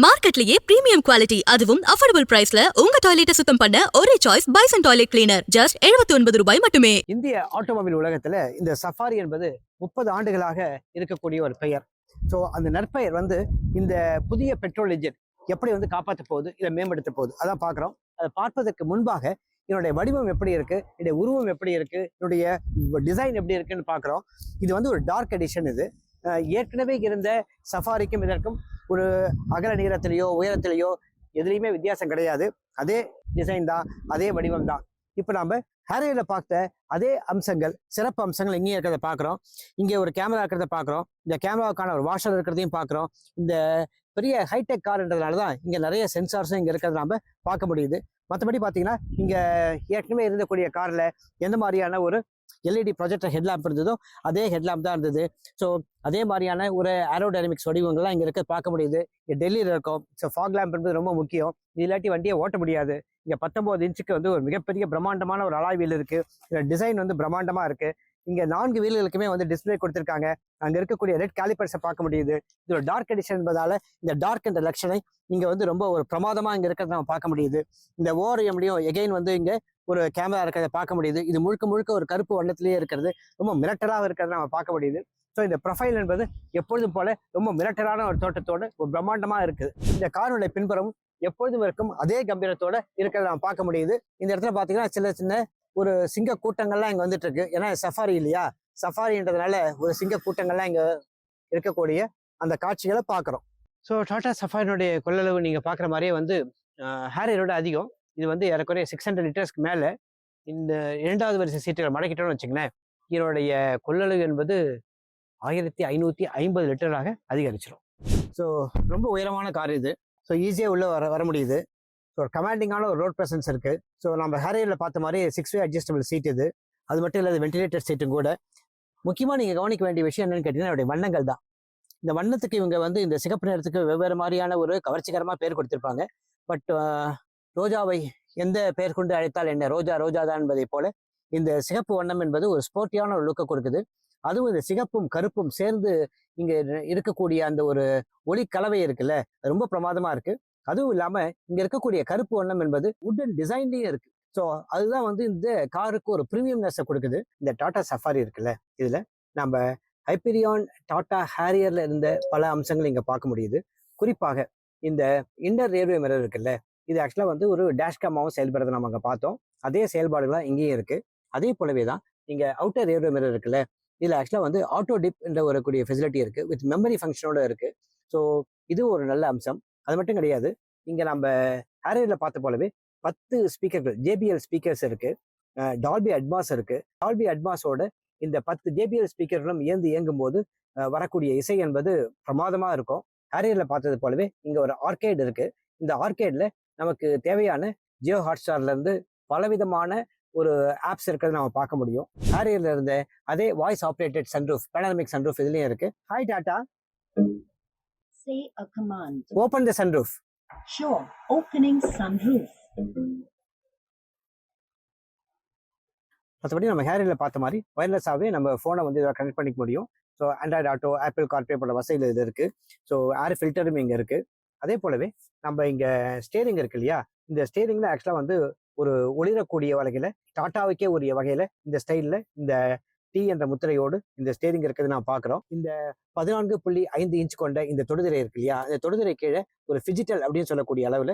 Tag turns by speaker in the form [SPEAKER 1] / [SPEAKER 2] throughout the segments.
[SPEAKER 1] மார்க்கெட்லயே premium quality அதுவும் affordable பிரைஸ்ல உங்க டாய்லெட்டை சுத்தம் பண்ண ஒரே choice bison toilet cleaner just 79 ரூபாய் மட்டுமே.
[SPEAKER 2] இந்திய ஆட்டோமொபைல் உலகத்துல இந்த சஃபாரி என்பது 30 ஆண்டுகளாக இருக்கக்கூடிய ஒரு பெயர். ஸோ அந்த நற்பெயர் வந்து இந்த புதிய பெட்ரோல் இன்ஜின் எப்படி வந்து காப்பாற்ற போகுது, இல்லை மேம்படுத்த போகுது, அதான் பார்க்குறோம். அதை பார்ப்பதற்கு முன்பாக என்னுடைய வடிவம் எப்படி இருக்கு, என்னுடைய உருவம் எப்படி இருக்கு, என்னுடைய டிசைன் எப்படி இருக்குன்னு பார்க்குறோம். இது வந்து ஒரு டார்க் எடிஷன். இது ஏற்கனவே இருந்த சஃபாரிக்கும் இதற்கும் ஒரு அகல நீளத்திலேயோ உயரத்திலேயோ எதுலேயுமே வித்தியாசம் கிடையாது. அதே டிசைன் தான், அதே வடிவம் தான். இப்போ நம்ம ஹேரியரில் பார்த்த அதே அம்சங்கள், சிறப்பு அம்சங்கள் இங்கேயும் இருக்கிறத பார்க்குறோம். இங்கே ஒரு கேமரா இருக்கிறத பார்க்குறோம். இந்த கேமராவுக்கான ஒரு வாஷர் இருக்கிறதையும் பார்க்குறோம். இந்த பெரிய ஹைடெக் கார்ன்றதுனால தான் இங்கே நிறைய சென்சார்ஸும் இங்கே இருக்கிறத நம்ம பார்க்க முடியுது. மற்றபடி பார்த்தீங்கன்னா இங்கே ஏற்கனவே இருந்தக்கூடிய காரில் எந்த மாதிரியான ஒரு எல்இடி ப்ரொஜெக்டர் ஹெட்லாம்ப் இருந்ததோ அதே ஹெட்லாம்ப் தான் இருந்தது. ஸோ அதே மாதிரியான ஒரு ஏரோடைனமிக்ஸ் வடிவங்கள்லாம் இங்கே இருக்க பார்க்க முடியுது. இங்கே டெல்லியில் இருக்கும். ஸோ ஃபாக் லேம்ப் என்பது ரொம்ப முக்கியம். இல்லாட்டி வண்டியை ஓட்ட முடியாது. இங்கே 19 இன்ச்சுக்கு வந்து ஒரு மிகப்பெரிய பிரம்மாண்டமான ஒரு அலாய் வீல் இருக்குது. இதில் டிசைன் வந்து பிரம்மாண்டமாக இருக்குது. இங்கே 4 வீல்களுக்குமே வந்து டிஸ்பிளே கொடுத்துருக்காங்க. அங்கே இருக்கக்கூடிய ரெட் கேலிப்பர்ஸை பார்க்க முடியுது. இது ஒரு டார்க் எடிஷன் என்பதால் இந்த டார்க் என்ற லட்சணை இங்கே வந்து ரொம்ப ஒரு பிரமாதமாக இங்கே இருக்கிறத நம்ம பார்க்க முடியுது. இந்த ஓஆர்எம்லையும் எகைன் வந்து இங்கே ஒரு கேமரா இருக்கிறத பார்க்க முடியுது. இது முழுக்க முழுக்க ஒரு கருப்பு வண்ணத்திலேயே இருக்கிறது, ரொம்ப மிரட்டலாக இருக்கிறத நம்ம பார்க்க முடியுது. ஸோ இந்த ப்ரொஃபைல் என்பது எப்பொழுதும் போல ரொம்ப மிரட்டலான ஒரு தோட்டத்தோடு ஒரு பிரம்மாண்டமாக இருக்குது. இந்த காருடைய பின்புறம் எப்பொழுதும் இருக்கும் அதே கம்பீரத்தோட இருக்கிறத நம்ம பார்க்க முடியுது. இந்த இடத்துல பார்த்தீங்கன்னா சின்ன சின்ன ஒரு சிங்க கூட்டங்கள்லாம் இங்கே வந்துட்டு இருக்கு. ஏன்னா சஃபாரி இல்லையா, சஃபாரின்றதுனால ஒரு சிங்க கூட்டங்கள்லாம் இங்கே இருக்கக்கூடிய அந்த காட்சிகளை பார்க்குறோம். ஸோ டாடா சஃபாரினுடைய கொள்ளளவு நீங்கள் பார்க்குற மாதிரியே வந்து ஹேரியரோட அதிகம். இது வந்து ஏறக்குறைய 600 லிட்டர்ஸ்க்கு மேலே. இந்த 2வது வரிசை சீட்டுகள் மடக்கிட்டோம்னு வச்சுங்களேன், இதனுடைய கொள்ளளவு என்பது 1550 லிட்டராக அதிகரிச்சிடும். ஸோ ரொம்ப உயரமான கார் இது. ஸோ ஈஸியாக உள்ள வர முடியுது. ஸோ ஒரு கமாண்டிங்கான ஒரு ரோட் ப்ரெசன்ஸ் இருக்குது. ஸோ நம்ம ஹேரியரில் பார்த்த மாதிரி 6 வே அட்ஜஸ்டபிள் சீட் இது. அது மட்டும் இல்லாத வென்டிலேட்டர் சீட்டும் கூட. முக்கியமாக நீங்கள் கவனிக்க வேண்டிய விஷயம் என்னன்னு கேட்டிங்கன்னா என்னுடைய வண்ணங்கள் தான். இந்த வண்ணத்துக்கு இவங்க வந்து இந்த சிகப்பு நிறத்துக்கு வெவ்வேறு மாதிரியான ஒரு கவர்ச்சிகரமாக பேர் கொடுத்துருப்பாங்க. பட் ரோஜாவை எந்த பெயர் கொண்டு அழைத்தால் என்ன, ரோஜா ரோஜா தான் என்பதை போல இந்த சிகப்பு வண்ணம் என்பது ஒரு ஸ்போர்ட்டியான ஒரு லுக்கை கொடுக்குது. அதுவும் இந்த சிகப்பும் கருப்பும் சேர்ந்து இங்கே இருக்கக்கூடிய அந்த ஒரு ஒளி கலவை இருக்குல்ல, அது ரொம்ப பிரமாதமா இருக்கு. அதுவும் இல்லாம இங்க இருக்கக்கூடிய கருப்பு வண்ணம் என்பது வுடன் டிசைன்லயும் இருக்கு. ஸோ அதுதான் வந்து இந்த காருக்கு ஒரு ப்ரீமியம்னஸை கொடுக்குது. இந்த டாடா சஃபாரி இருக்குல்ல, இதுல நம்ம ஹைப்பீரியான் டாடா ஹேரியர்ல இருந்த பல அம்சங்கள் இங்க பார்க்க முடியுது. குறிப்பாக இந்த இன்னர் ரியர்வியூ மிரர் இருக்குல்ல, இது ஆக்சுவலாக வந்து ஒரு டேஷ்கேமாவும் செயல்படுறதை நம்ம அங்கே பார்த்தோம். அதே செயல்பாடுகளாக இங்கேயும் இருக்கு. அதே போலவே தான் இங்கே அவுட்டர் ரியர்வியூ மிரர் இருக்குல்ல, இதில் ஆக்சுவலாக வந்து ஆட்டோ டிப் என்ற ஒரு கூடிய ஃபெசிலிட்டி இருக்கு, வித் மெமரி ஃபங்க்ஷனோட இருக்கு. ஸோ இது ஒரு நல்ல அம்சம். அது மட்டும் கிடையாது, இங்கே நம்ம ஹேரியரில் பார்த்த போலவே 10 ஸ்பீக்கர்கள், JBL ஸ்பீக்கர்ஸ் இருக்கு. டால்பி அட்மாஸ் இருக்கு. டால்பி அட்மாஸோட இந்த 10 JBL ஸ்பீக்கர்களும் இயங்கும் போது வரக்கூடிய இசை என்பது பிரமாதமாக இருக்கும். ஹேரியரில் பார்த்தது போலவே இங்கே ஒரு ஆர்கேட் இருக்கு. இந்த ஆர்கேட்ல நமக்கு தேவையான ஜியோ ஹாட்ஸ்டார்ல இருந்து பலவிதமான ஒரு ஆப்ஸ் இருக்கிறது நம்ம பார்க்க முடியும். ஹேரியர்ல இருந்த அதே voice operated sunroof, panoramic sunroof இதுலயும் இருக்கு. Hi Tata,
[SPEAKER 3] say a command.
[SPEAKER 2] Open the sunroof.
[SPEAKER 3] Sure, opening sunroof.
[SPEAKER 2] மற்றபடி நம்ம ஹேரியர்ல பார்த்த மாதிரி ஒயர்லெஸ்ஸாகவே நம்ம ஃபோனை வந்து இதை கனெக்ட் பண்ணிக்க முடியும். So Android auto, apple CarPlay போன்ற வசதிகள் இது இருக்கு. ஸோ ஏர் ஃபில்டரும் இங்கே இருக்கு. அதே போலவே நம்ம இங்கே ஸ்டேரிங் இருக்கு இல்லையா, இந்த ஸ்டேரிங்ல ஆக்சுவலாக வந்து ஒரு ஒளிரக்கூடிய வகையில், டாட்டாவுக்கே உரிய வகையில் இந்த ஸ்டைலில் இந்த டி என்ற முத்திரையோடு இந்த ஸ்டேரிங் இருக்கிறது நான் பார்க்குறோம். இந்த 14.5 இன்ச் கொண்ட இந்த தொடுதிரை இருக்கு இல்லையா, இந்த தொடுதிரை கீழே ஒரு ஃபிஜிட்டல் அப்படின்னு சொல்லக்கூடிய அளவில்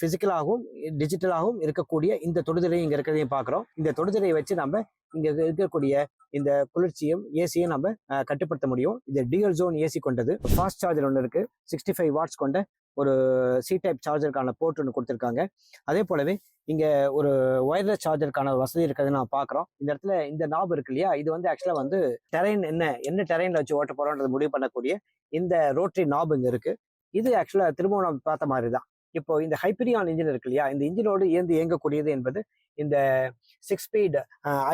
[SPEAKER 2] ஃபிசிக்கலாகவும் டிஜிட்டலாகவும் இருக்கக்கூடிய இந்த தொடுதிரை இங்கே இருக்கிறதையும் பார்க்குறோம். இந்த தொடுதிரையை வச்சு நம்ம இங்கே இருக்கக்கூடிய இந்த குளிர்ச்சியும் ஏசியும் நம்ம கட்டுப்படுத்த முடியும். இது டியூயல் ஜோன் ஏசி கொண்டது. ஃபாஸ்ட் சார்ஜர் ஒன்று இருக்கு. 65 வாட்ஸ் கொண்ட ஒரு சி டைப் சார்ஜருக்கான போர்ட் ஒன்று கொடுத்துருக்காங்க. அதே போலவே இங்கே ஒரு ஒயர்லெஸ் சார்ஜருக்கான வசதி இருக்கிறது நான் பார்க்குறோம். இந்த இடத்துல இந்த நாப் இருக்கு இல்லையா, இது வந்து ஆக்சுவலாக வந்து டெரைன் என்ன டெரைன்ல வச்சு ஓட்ட போகிறோன்றது முடிவு பண்ணக்கூடிய இந்த ரோட்டரி நாப் இங்கே இருக்கு. இது ஆக்சுவலாக திரும்பவும் நம்ம பார்த்த மாதிரி தான். இப்போ இந்த ஹைப்பீரியான் இன்ஜின் இருக்கு இல்லையா, இந்த இன்ஜினோடு இயங்கக்கூடியது என்பது இந்த 6 speed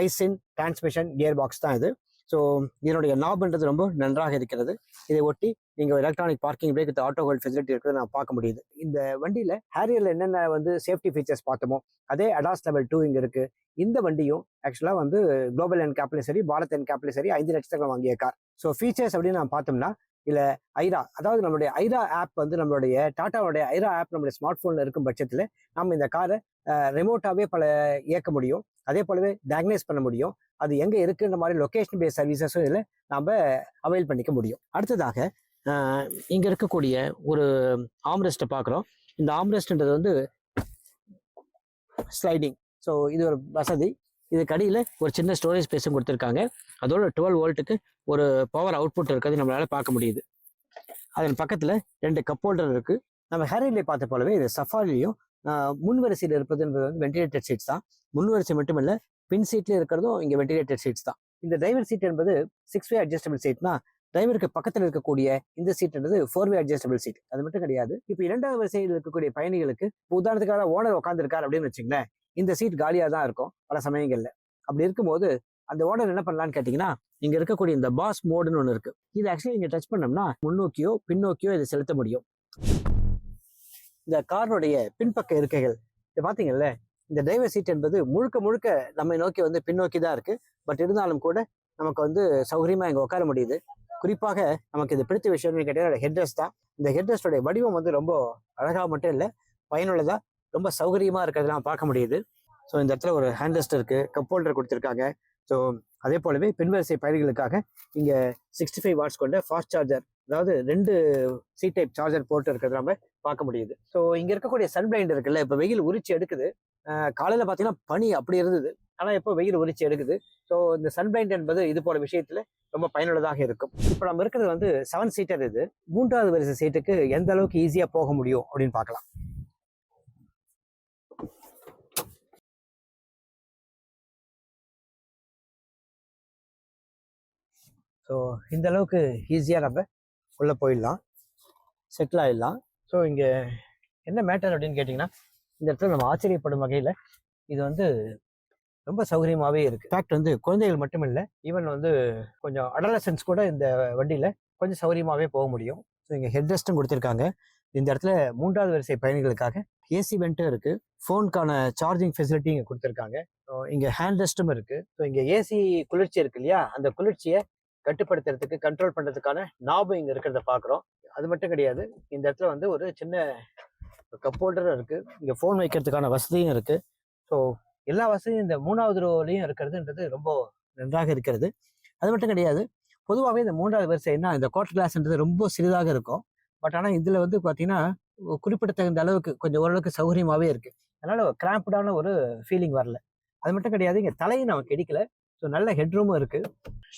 [SPEAKER 2] icing transmission gear box தான் இது. ஸோ இதனுடைய நாப்ன்றது ரொம்ப நன்றாக இருக்கிறது. இதை ஒட்டி நீங்கள் electronic parking brake with auto hold facility இருக்கிறத நான் பார்க்க முடியுது. இந்த வண்டியில் ஹேரியரில் என்னென்ன வந்து சேஃப்டி ஃபீச்சர்ஸ் பார்த்தோமோ அதே அடாஸ் லெவல் 2 இங்கே இருக்குது. இந்த வண்டியும் ஆக்சுவலாக வந்து குளோபல் என்கேப்லையும் சரி, பாரத் என்கேப்லையும் சரி 5 நட்சத்திரங்கள் வாங்கிய கார். ஸோ ஃபீச்சர்ஸ் அப்படின்னு நான் பார்த்தோம்னா இல்லை ஐரா, அதாவது நம்மளுடைய ஐரா ஆப் வந்து நம்மளுடைய டாட்டாவுடைய ஐரா ஆப் நம்மளுடைய ஸ்மார்ட் ஃபோனில் இருக்கும் பட்சத்தில் நம்ம இந்த காரை ரிமோட்டாகவே இயக்க முடியும். அதே போலவே டயக்னைஸ் பண்ண முடியும். அது எங்கே இருக்குன்ற மாதிரி லொக்கேஷன் பேஸ் சர்வீசஸும் இதில் நாம் அவைல் பண்ணிக்க முடியும். அடுத்ததாக இங்கே இருக்கக்கூடிய ஒரு ஆம்ரெஸ்ட்டை பார்க்குறோம். இந்த ஆம்ரெஸ்ட்ன்றது வந்து ஸ்லைடிங். ஸோ இது ஒரு வசதி. இதுக்கு அடியில் ஒரு சின்ன ஸ்டோரேஜ் ஸ்பேஸும் கொடுத்துருக்காங்க. அதோட 12 வோல்ட்டுக்கு ஒரு பவர் அவுட்புட் இருக்கிறது நம்மளால பார்க்க முடியுது. அதன் பக்கத்தில் 2 கப் ஹோல்டர் இருக்குது. நம்ம ஹேரியர்லேயே பார்த்த போலவே இது சஃபாரிலையும் முன்வரிசையில் இருப்பதுன்றது வந்து வென்டிலேட்டட் சீட்ஸ் தான். முன்வரிசை மட்டும் இல்லை, பின் சீட்லேயே இருக்கிறதும் இங்கே வென்டிலேட்டட் சீட்ஸ் தான். இந்த டிரைவர் சீட் என்பது 6-வே அட்ஜஸ்டபிள் சீட்னா, டிரைவருக்கு பக்கத்தில் இருக்கக்கூடிய இந்த சீட்ன்றது 4-வே அட்ஜஸ்டபிள் சீட். அது மட்டும் கிடையாது. இப்போ 2வது வரிசையில் இருக்கக்கூடிய பயணிகளுக்கு உதாரணத்துக்காக ஓனர் உட்காந்துருக்கார் அப்படின்னு வச்சுங்களேன், இந்த சீட் காலியாக தான் இருக்கும் பல சமயங்கள்ல. அப்படி இருக்கும்போது அந்த ஓனர் என்ன பண்ணலான்னு கேட்டிங்கன்னா, இங்கே இருக்கக்கூடிய இந்த பாஸ் மோடுன்னு ஒன்று இருக்குது. இது ஆக்சுவலி இங்கே டச் பண்ணோம்னா முன்னோக்கியோ பின்னோக்கியோ இதை செலுத்த முடியும். இந்த காரினுடைய பின்பக்க இருக்கைகள் இதை பார்த்தீங்கல்ல, இந்த டிரைவர் சீட் என்பது முழுக்க முழுக்க நம்மை நோக்கி வந்து பின்னோக்கி தான் இருக்குது. பட் இருந்தாலும் கூட நமக்கு வந்து சௌகரியமாக இங்கே உட்கார முடியுது. குறிப்பாக நமக்கு இது பிடித்த விஷயம்னு கேட்டீங்கன்னா ஹெட்ரெஸ்ட் தான். இந்த ஹெட்ரெஸ்டோடைய வடிவம் வந்து ரொம்ப அழகாக மட்டும் இல்லை, பயனுள்ளதாக ரொம்ப சௌகரியமாக இருக்கிறதெல்லாம் பார்க்க முடியுது. ஸோ இந்த இடத்துல ஒரு ஹேண்ட் ரெஸ்ட் இருக்குது, கப் ஹோல்டர் கொடுத்துருக்காங்க. ஸோ அதே போலவே பின்வரிசை பயணிகளுக்காக இங்கே 65 வாட்ஸ் கொண்ட ஃபாஸ்ட் சார்ஜர், அதாவது 2 சி டைப் சார்ஜர் போட்டு இருக்கிறது நம்ம பார்க்க முடியுது. ஸோ இங்கே இருக்கக்கூடிய சன் பிளைண்ட் இருக்குல்ல, இப்போ வெயில் உரிச்சு எடுக்குது. காலையில் பார்த்தீங்கன்னா பனி அப்படி இருந்தது, ஆனால் இப்போ வெயில் உரிச்சு எடுக்குது. ஸோ இந்த சன் பிளைண்ட் என்பது இது போல விஷயத்தில் ரொம்ப பயனுள்ளதாக இருக்கும். இப்போ நம்ம இருக்கிறது வந்து 7 சீட்டர். இது 3வது வரிசை சீட்டுக்கு எந்த அளவுக்கு ஈஸியாக போக முடியும் அப்படின்னு பார்க்கலாம். ஸோ இந்த அளவுக்கு ஈஸியாக நம்ம உள்ளே போயிடலாம், செட்டில் ஆகிடலாம். ஸோ இங்கே என்ன மேட்டர் அப்படின்னு கேட்டிங்கன்னா, இந்த இடத்துல நம்ம ஆச்சரியப்படும் வகையில் இது வந்து ரொம்ப சௌகரியமாகவே இருக்குது. ஃபேக்ட் வந்து குழந்தைகள் மட்டும் இல்லை, ஈவன் வந்து கொஞ்சம் அடலசன்ஸ் கூட இந்த வண்டியில் கொஞ்சம் சௌகரியமாகவே போக முடியும். ஸோ இங்கே ஹெட் ரெஸ்ட்டும் கொடுத்துருக்காங்க. இந்த இடத்துல 3வது வரிசை பயணிகளுக்காக ஏசி வெண்ட்டும் இருக்குது. ஃபோனுக்கான சார்ஜிங் ஃபெசிலிட்டி இங்கே கொடுத்துருக்காங்க. ஸோ இங்கே ஹேண்ட் ரெஸ்ட்டும் இருக்குது. ஸோ இங்கே ஏசி குளிர்ச்சி இருக்கு இல்லையா, அந்த குளிர்ச்சியை கட்டுப்படுத்துறதுக்கு கண்ட்ரோல் பண்ணுறதுக்கான நாபம் இங்கே இருக்கிறத பார்க்குறோம். அது மட்டும் கிடையாது, இந்த இடத்துல வந்து ஒரு சின்ன கப் ஹோல்டரும் இருக்குது. இங்கே ஃபோன் வைக்கிறதுக்கான வசதியும் இருக்குது. ஸோ எல்லா வசதியும் இந்த 3வது ரோலையும் இருக்கிறதுன்றது ரொம்ப நன்றாக இருக்கிறது. அது மட்டும் கிடையாது, பொதுவாகவே இந்த 3வது வரிசைன்னா இந்த குவார்டர் கிளாஸ்ன்றது ரொம்ப சிறிதாக இருக்கும். பட் ஆனால் இதில் வந்து பார்த்தீங்கன்னா குறிப்பிடத்தகுந்த அளவுக்கு கொஞ்சம் ஓரளவுக்கு சௌகரியமாகவே இருக்குது. அதனால் கிராம்ப்டான ஒரு ஃபீலிங் வரல. அது மட்டும் கிடையாது, இங்கே தலையும் நமக்கு இடிக்கல. ஸோ நல்ல ஹெட்ரூமும் இருக்குது,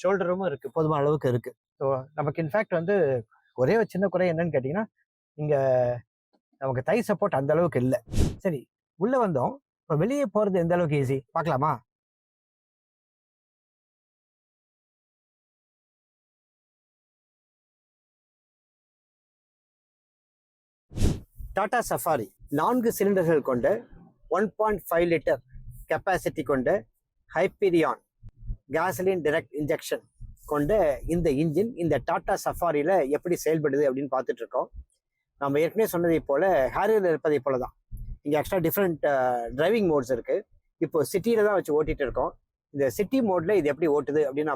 [SPEAKER 2] ஷோல்டரும் இருக்குது, போதுமான அளவுக்கு இருக்குது. ஸோ நமக்கு இன்ஃபேக்ட் வந்து ஒரே ஒரு சின்ன குறை என்னன்னு கேட்டிங்கன்னா, இங்கே நமக்கு தை சப்போர்ட் அந்த அளவுக்கு இல்லை. சரி, உள்ளே வந்தோம். இப்போ வெளியே போகிறது எந்த அளவுக்கு ஈஸி பார்க்கலாமா? டாடா சஃபாரி 4 சிலிண்டர்கள் கொண்ட 1.5 லிட்டர் கெப்பாசிட்டி கொண்ட ஹைப்பீரியான் கேசலின் டைரக்ட் இன்ஜெக்ஷன் கொண்ட இந்த இன்ஜின் இந்த டாடா சஃபாரியில் எப்படி செயல்படுது அப்படின்னு பார்த்துட்டு இருக்கோம். நம்ம ஏற்கனவே சொன்னதை போல ஹேரியரில் இருப்பதை போல தான் இங்கே எக்ஸ்ட்ரா டிஃப்ரெண்ட் டிரைவிங் மோட்ஸ் இருக்குது. இப்போ சிட்டியில் தான் வச்சு ஓட்டிகிட்டு இருக்கோம். இந்த சிட்டி மோடில் இது எப்படி ஓட்டுது அப்படின்னு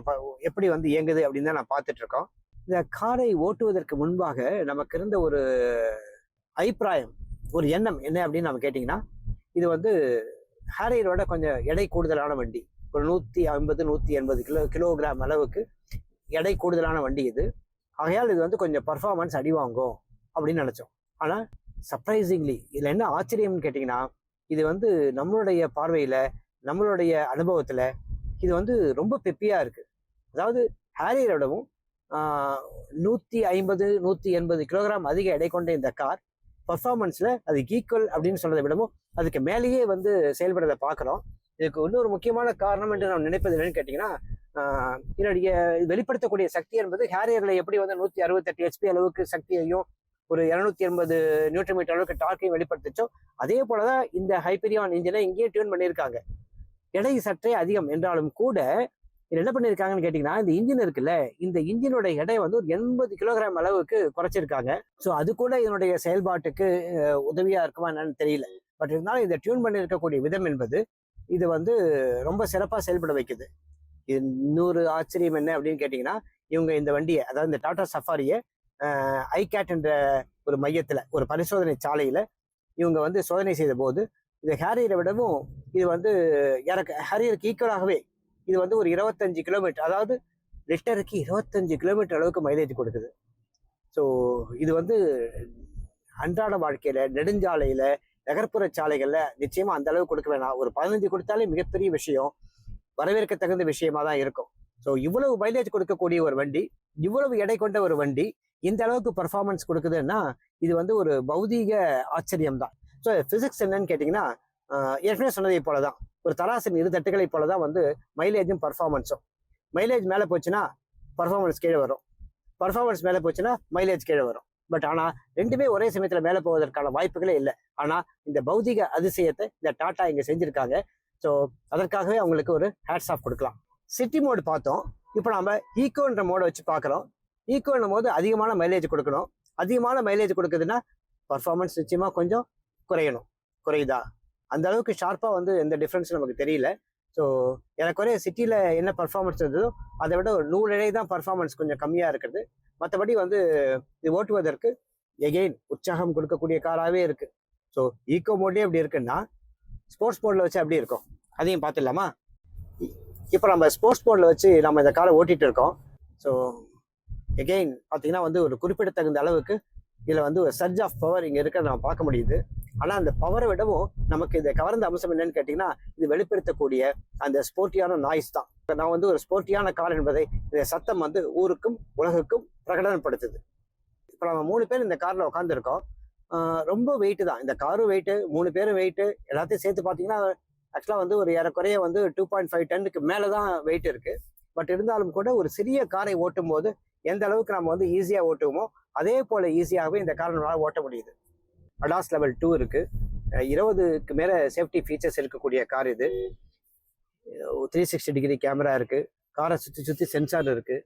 [SPEAKER 2] எப்படி வந்து இயங்குது அப்படின்னு தான் நான் பார்த்துட்டு இருக்கோம். இந்த காரை ஓட்டுவதற்கு முன்பாக நமக்கு இருந்த ஒரு அபிப்பிராயம், ஒரு எண்ணம் என்ன அப்படின்னு நம்ம கேட்டிங்கன்னா, இது வந்து ஹேரியரோட கொஞ்சம் எடை கூடுதலான வண்டி, ஒரு 150-180 கிலோகிராம் அளவுக்கு எடை கூடுதலான வண்டி இது. ஆகையால் இது வந்து கொஞ்சம் பர்ஃபார்மன்ஸ் அடி வாங்கும் அப்படின்னு நினச்சோம். ஆனால் சர்ப்ரைசிங்லி இதில் என்ன ஆச்சரியம்னு கேட்டிங்கன்னா, இது வந்து நம்மளுடைய பார்வையில், நம்மளுடைய அனுபவத்தில் இது வந்து ரொம்ப பெப்பியாக இருக்குது. அதாவது ஹேரியரோடவும் 150-180 கிலோகிராம் அதிக எடை கொண்ட இந்த கார் பர்ஃபார்மன்ஸில் அதுக்கு ஈக்குவல் அப்படின்னு சொல்றதை விடவும் அதுக்கு மேலேயே வந்து செயல்படுறதை பார்க்குறோம். இதுக்கு இன்னொரு முக்கியமான காரணம் என்று நான் நினைப்பது என்னன்னு கேட்டிங்கன்னா, என்னுடைய வெளிப்படுத்தக்கூடிய சக்தி என்பது ஹேரியரில் எப்படி வந்து 168 HP அளவுக்கு சக்தியையும் ஒரு 280 நியூட்டன் மீட்டர் அளவுக்கு டார்க்கையும் வெளிப்படுத்துச்சோ, அதே போலதான் இந்த ஹைப்பீரியான் இன்ஜினை இங்கேயே டியூன் பண்ணியிருக்காங்க. எடை சற்றே அதிகம் என்றாலும் கூட இது என்ன பண்ணியிருக்காங்கன்னு கேட்டிங்கன்னா, இந்த இன்ஜின் இருக்குல்ல, இந்த இன்ஜினோட எடை வந்து ஒரு 80 கிலோகிராம் அளவுக்கு குறைச்சிருக்காங்க. ஸோ அது கூட இதனுடைய செயல்பாட்டுக்கு உதவியாக இருக்குமா என்னன்னு தெரியல. பட் இருந்தாலும் இதை டியூன் பண்ணியிருக்கக்கூடிய விதம் என்பது இது வந்து ரொம்ப சிறப்பாக செயல்பட வைக்குது. இது இன்னொரு ஆச்சரியம் என்ன அப்படின்னு கேட்டிங்கன்னா, இவங்க இந்த வண்டியை, அதாவது இந்த டாடா சஃபாரியை ஐகேட் என்ற ஒரு மையத்தில் ஒரு பரிசோதனை சாலையில் இவங்க வந்து சோதனை செய்த போது இது ஹேரியரை விடவும் இது வந்து ஹேரியருக்கு ஈக்குவலாகவே இது வந்து ஒரு 25 கிலோமீட்டர், அதாவது லிட்டருக்கு 25 கிலோமீட்டர் அளவுக்கு மைலேஜ் கொடுக்குது. ஸோ இது வந்து அன்றாட வாழ்க்கையில் நெடுஞ்சாலையில் நகர்ப்புற சாலைகளில் நிச்சயமாக அந்த அளவு கொடுக்க வேணாம். ஒரு 15 கொடுத்தாலே மிகப்பெரிய விஷயம், வரவேற்க தகுந்த விஷயமா தான் இருக்கும். ஸோ இவ்வளவு மைலேஜ் கொடுக்கக்கூடிய ஒரு வண்டி, இவ்வளவு எடை கொண்ட ஒரு வண்டி இந்த அளவுக்கு பர்ஃபார்மன்ஸ் கொடுக்குதுன்னா இது வந்து ஒரு பௌதீக ஆச்சரியம் தான். ஸோ ஃபிசிக்ஸ் என்னன்னு கேட்டிங்கன்னா ஏற்கனவே சொன்னதை போல தான், ஒரு தராசின் இரு தட்டுகளை போல தான் வந்து மைலேஜும் பர்ஃபார்மன்ஸும். மைலேஜ் மேலே போச்சுன்னா பர்ஃபார்மன்ஸ் கீழே வரும், பர்ஃபார்மன்ஸ் மேலே போச்சுன்னா மைலேஜ் கீழே வரும். பட் ஆனால் ரெண்டுமே ஒரே சமயத்தில் மேலே போவதற்கான வாய்ப்புகளே இல்லை. ஆனால் இந்த பௌதிக அதிசயத்தை இந்த டாட்டா இங்கே செஞ்சுருக்காங்க. ஸோ அதற்காகவே அவங்களுக்கு ஒரு ஹேட்ஸ் ஆஃப் கொடுக்கலாம். சிட்டி மோடு பார்த்தோம், இப்போ நம்ம ஈக்கோன்ற மோடை வச்சு பார்க்குறோம். ஈக்கோன்னும் போது அதிகமான மைலேஜ் கொடுக்கணும். அதிகமான மைலேஜ் கொடுக்குதுன்னா பர்ஃபார்மன்ஸ் நிச்சயமாக கொஞ்சம் குறையுதா? அந்த அளவுக்கு ஷார்ப்பாக வந்து எந்த டிஃப்ரென்ஸும் நமக்கு தெரியல. ஸோ எனக்குறைய சிட்டியில் என்ன பர்ஃபார்மன்ஸ் இருந்ததோ அதை விட ஒரு 100 இழை தான் பர்ஃபார்மன்ஸ் கொஞ்சம் கம்மியாக இருக்குது. மற்றபடி வந்து இது ஓட்டுவதற்கு எகெயின் உற்சாகம் கொடுக்கக்கூடிய காராகவே இருக்குது. ஸோ ஈக்கோ மோட்லேயே அப்படி இருக்குன்னா ஸ்போர்ட்ஸ் மோடில் வச்சு அப்படி இருக்கும், அதையும் பார்த்துடலாமா? இப்போ நம்ம ஸ்போர்ட்ஸ் மோடில் வச்சு நம்ம இந்த காரை ஓட்டிகிட்டு இருக்கோம். ஸோ எகெயின் பார்த்தீங்கன்னா வந்து ஒரு குறிப்பிடத்தகுந்த அளவுக்கு இதில் வந்து ஒரு சர்ஜ் ஆஃப் பவர் இங்கே இருக்கிறத நம்ம பார்க்க முடியுது. ஆனால் அந்த பவரை விடவும் நமக்கு இதை கவர்ந்த அம்சம் என்னன்னு கேட்டிங்கன்னா இது வெளிப்படுத்தக்கூடிய அந்த ஸ்போர்ட்டியான நாய்ஸ் தான். நான் வந்து ஒரு ஸ்போர்ட்டியான கார் என்பதை இந்த சத்தம் வந்து ஊருக்கும் உலகுக்கும் பிரகடனப்படுத்துது. இப்போ நம்ம 3 பேர் இந்த காரில் உட்காந்துருக்கோம். ரொம்ப வெயிட்டு தான், இந்த காரும் வெயிட்டு, 3 பேரும் வெயிட்டு, எல்லாத்தையும் சேர்த்து பார்த்தீங்கன்னா ஆக்சுவலாக வந்து ஒரு ஏறக்குறைய வந்து 2.5 டன்னுக்கு மேலே தான் வெயிட் இருக்குது. பட் இருந்தாலும் கூட ஒரு சிறிய காரை ஓட்டும் போது எந்த அளவுக்கு நம்ம வந்து ஈஸியாக ஓட்டுவோமோ அதே போல் ஈஸியாகவே இந்த காரை நம்மளால் ஓட்ட முடியுது. அடாஸ் லெவல் 2 இருக்குது, 20க்கு மேலே சேஃப்டி ஃபீச்சர்ஸ் இருக்கக்கூடிய கார் இது. 360 டிகிரி கேமரா இருக்குது, காரை சுற்றி சென்சார் இருக்குது.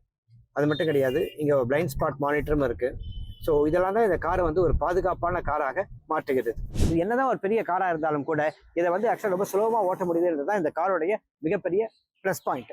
[SPEAKER 2] அது மட்டும் கிடையாது, இங்கே பிளைண்ட் ஸ்பாட் மானிட்டரும் இருக்குது. ஸோ இதெல்லாம் தான் இந்த காரை வந்து ஒரு பாதுகாப்பான காராக மாற்றுகிறது. இது என்னதான் ஒரு பெரிய காராக இருந்தாலும் கூட இதை வந்து ஆக்சுவலாக ரொம்ப சுலபமாக ஓட்ட முடியுதுன்றது தான் இந்த காரோடைய மிகப்பெரிய ப்ளஸ் பாயிண்ட்.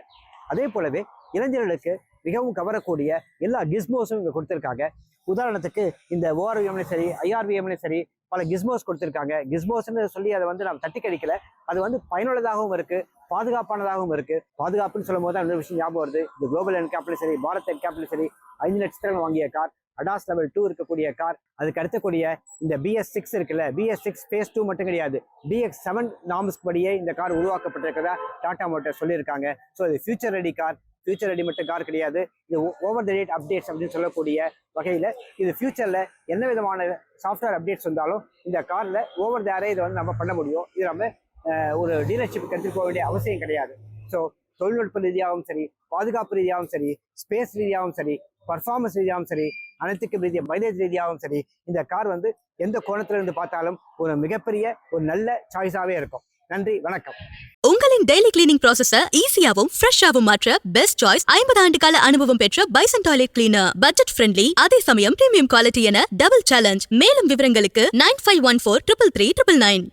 [SPEAKER 2] அதே போலவே இளைஞர்களுக்கு மிகவும் கவரக்கூடிய எல்லா கிஸ்மோஸும் இங்கே கொடுத்துருக்காங்க. உதாரணத்துக்கு இந்த ஓஆர்விஎம்லையும் சரி ஐஆர்விஎம்லையும் சரி பல கிஸ்மோஸ் கொடுத்துருக்காங்க. கிஸ்மோஸ்ன்னு சொல்லி அதை வந்து நம்ம தட்டி கழிக்கல, அது வந்து பயனுள்ளதாகவும் இருக்குது, பாதுகாப்பானதாகவும் இருக்குது. பாதுகாப்புன்னு சொல்லும் போது தான் இன்னொரு விஷயம் ஞாபகம் வருது. இந்த குளோபல் என்கேப்லையும் சரி பாரத் என்கேப்லையும் சரி 5 நட்சத்திரங்கள் வாங்கிய கார் அடாஸ் லெவல் 2 இருக்கக்கூடிய கார். அதுக்கு அடுத்தக்கூடிய இந்த BS6 இருக்குல்ல, BS6 phase 2 மட்டும் கிடையாது, BX7 நார்ம்ஸ்க்கு படியே இந்த கார் உருவாக்கப்பட்டிருக்கிறதா டாடா மோட்டார்ஸ் சொல்லியிருக்காங்க. ஸோ இது future ready car, future ready மட்டும் கார் கிடையாது, இது ஓவர் த டேட் அப்டேட்ஸ் அப்படின்னு சொல்லக்கூடிய வகையில் இது ஃபியூச்சரில் என்ன விதமான சாஃப்ட்வேர் அப்டேட்ஸ் வந்தாலும் இந்த காரில் ஓவர் த ஏரே இதை வந்து நம்ம பண்ண முடியும். இது நம்ம ஒரு டீலர்ஷிப்புக்கு எடுத்துகிட்டு போக வேண்டிய அவசியம் கிடையாது. ஸோ தொழில்நுட்ப ரீதியாகவும் சரி, பாதுகாப்பு ரீதியாகவும் சரி, ஸ்பேஸ் ரீதியாகவும் சரி, பர்ஃபார்மன்ஸ் ரீதியாகவும் சரி, அனைத்துக்கு ரீதியாக மைலேஜ் ரீதியாகவும் சரி, இந்த கார் வந்து எந்த கோணத்துல இருந்து பார்த்தாலும் ஒரு மிகப்பெரிய ஒரு நல்ல சாய்ஸாகவே இருக்கும். நன்றி, வணக்கம்.
[SPEAKER 1] உங்களின் டெய்லி கிளீனிங் ப்ராசஸ ஈஸியாவும் ஃப்ரெஷ்ஷாவும் மாற்ற பெஸ்ட் சாய்ஸ் 50 ஆண்டு கால அனுபவம் பெற்ற bison toilet cleaner. Budget friendly, அதே சமயம் பிரீமியம் குவாலிட்டி என டபுள் சேலஞ்ச். மேலும் விவரங்களுக்கு 9514 333 999.